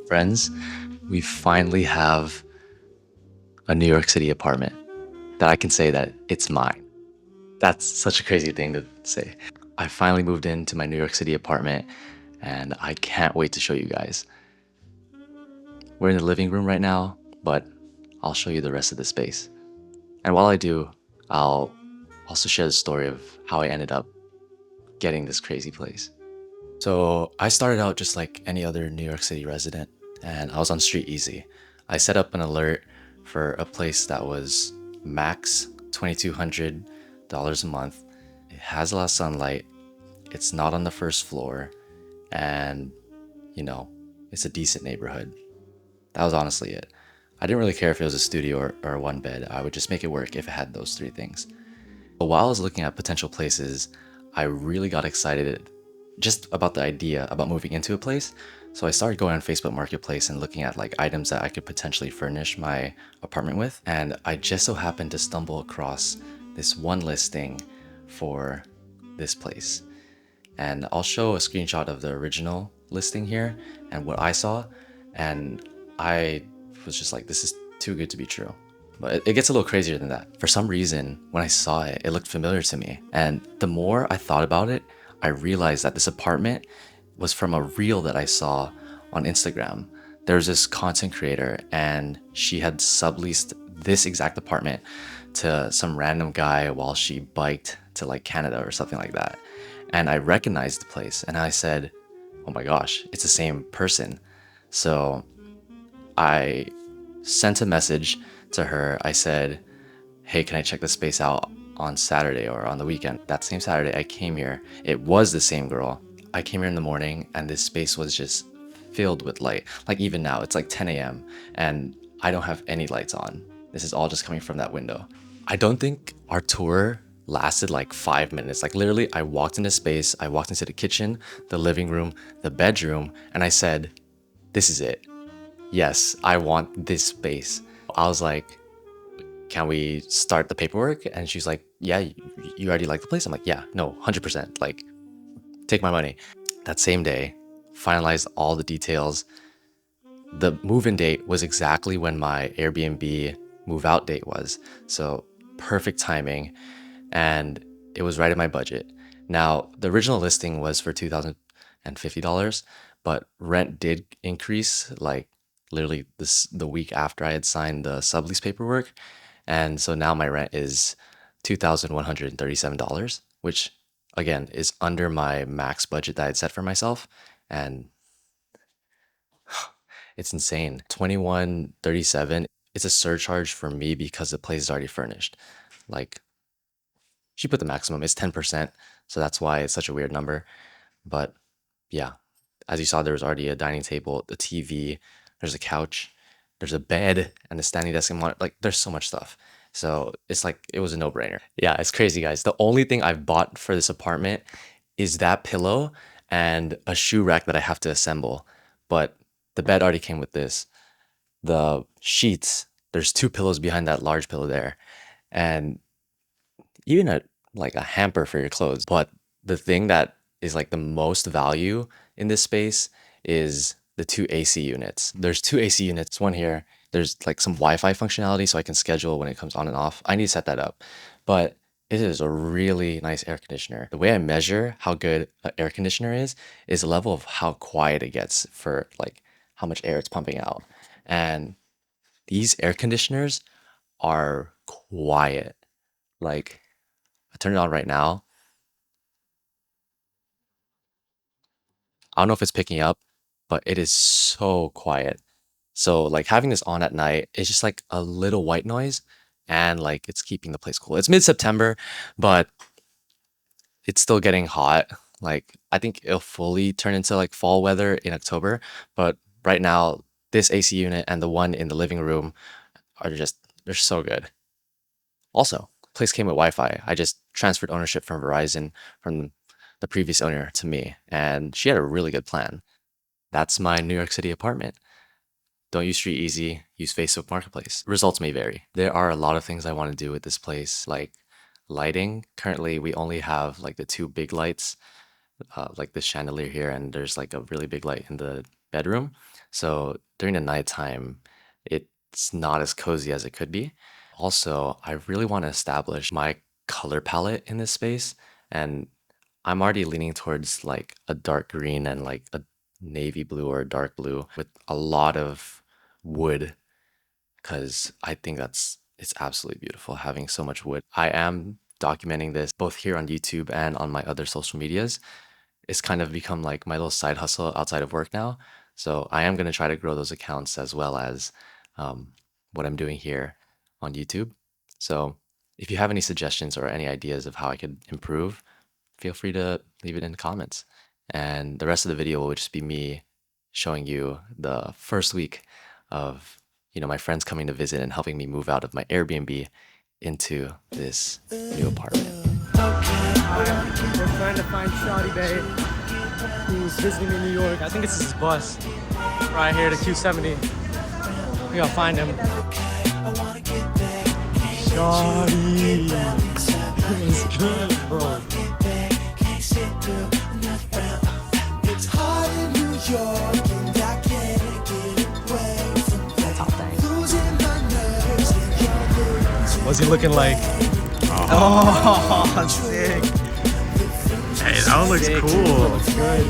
Friends, we finally have a New York City apartment that I can say that it's mine. That's such a crazy thing to say. I finally moved into my New York City apartment and I can't wait to show you guys. We're in the living room right now, but I'll show you the rest of the space. And while I do, I'll also share the story of how I ended up getting this crazy place. So I started out just like any other New York City resident, and I was on Street Easy. I set up an alert for a place that was max $2,200 a month. It has a lot of sunlight. It's not on the first floor, and you know, it's a decent neighborhood. That was honestly it. I didn't really care if it was a studio or a one bed. I would just make it work if it had those three things. But while I was looking at potential places, I really got excited just about the idea about moving into a place. So I started going on Facebook Marketplace and looking at like items that I could potentially furnish my apartment with. And I just so happened to stumble across this one listing for this place. And I'll show a screenshot of the original listing here and what I saw. And I was just like, this is too good to be true. But it gets a little crazier than that. For some reason, when I saw it, it looked familiar to me. And the more I thought about it, I realized that this apartment was from a reel that I saw on Instagram. There's this content creator and she had subleased this exact apartment to some random guy while she biked to like Canada or something like that. And I recognized the place and I said, oh my gosh, it's the same person. So I sent a message to her. I said, hey, can I check the space out on Saturday or on the weekend? That same Saturday, I came here. It was the same girl. I came here in the morning and this space was just filled with light. Like even now, it's like 10 a.m. and I don't have any lights on. This is all just coming from that window. I don't think our tour lasted like 5 minutes. Like literally, I walked into space, I walked into the kitchen, the living room, the bedroom, and I said, this is it. Yes, I want this space. I was like, can we start the paperwork? And she's like, yeah, you already like the place? I'm like, yeah, no, 100%. Like, take my money. That same day, finalized all the details. The move-in date was exactly when my Airbnb move-out date was. So perfect timing. And it was right in my budget. Now, the original listing was for $2,050, but rent did increase like literally the week after I had signed the sublease paperwork. And so now my rent is $2,137, which again is under my max budget that I'd set for myself. And it's insane. 2137, it's a surcharge for me because the place is already furnished. Like she put the maximum, it's 10%. So that's why it's such a weird number. But yeah, as you saw, there was already a dining table, the TV, there's a couch, there's a bed, and a standing desk and monitor. Like, there's so much stuff. So it's like it was a no-brainer. Yeah, it's crazy, guys. The only thing I've bought for this apartment is that pillow and a shoe rack that I have to assemble. But the bed already came with this. The sheets, there's two pillows behind that large pillow there, and even a hamper for your clothes. But the thing that is like the most value in this space is the two AC units. There's two AC units, one here. There's like some Wi-Fi functionality so I can schedule when it comes on and off. I need to set that up. But it is a really nice air conditioner. The way I measure how good an air conditioner is the level of how quiet it gets for like how much air it's pumping out. And these air conditioners are quiet. Like I turn it on right now. I don't know if it's picking up, but it is so quiet. So like having this on at night is just like a little white noise and like it's keeping the place cool. It's mid-September, but it's still getting hot. Like I think it'll fully turn into like fall weather in October, but right now this AC unit and the one in the living room are just they're so good. Also, place came with Wi-Fi. I just transferred ownership from Verizon from the previous owner to me, and she had a really good plan. That's my New York City apartment. Don't use Street Easy, use Facebook Marketplace. Results may vary. There are a lot of things I want to do with this place, like lighting. Currently, we only have like the two big lights, like this chandelier here, and there's like a really big light in the bedroom. So during the nighttime, it's not as cozy as it could be. Also, I really want to establish my color palette in this space, and I'm already leaning towards like a dark green and like a navy blue or a dark blue with a lot of wood because I think it's absolutely beautiful having so much wood. I am documenting this both here on YouTube and on my other social medias. It's kind of become like my little side hustle outside of work now. So I am going to try to grow those accounts as well as what I'm doing here on YouTube. So if you have any suggestions or any ideas of how I could improve, feel free to leave it in the comments. And the rest of the video will just be me showing you the first week of, my friends coming to visit and helping me move out of my Airbnb into this new apartment. We're trying to find Shawty Bay, who's visiting me in New York. I think it's his bus right here to 270. We gotta find him. Shawty, what's good, bro? It's hard in New York and I can't get away from that. Losing my nerves and you're losing. What's he looking like? Oh, sick. Hey, that one looks cool. Looks good.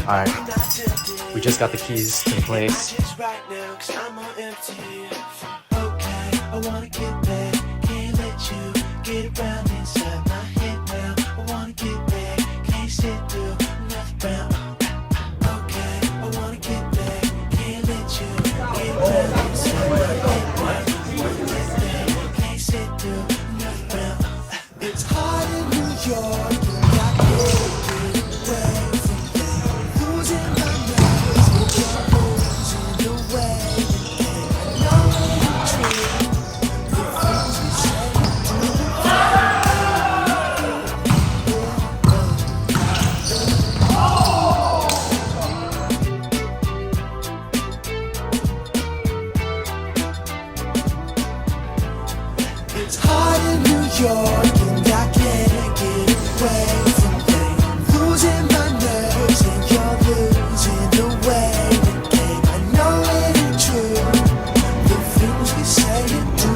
All right, we just got the keys to the place. It's hard in New York. It's hard in New York and I can't get away from pain. I'm losing my nerves and you're losing the way the game. I know it ain't true, the things we say and do.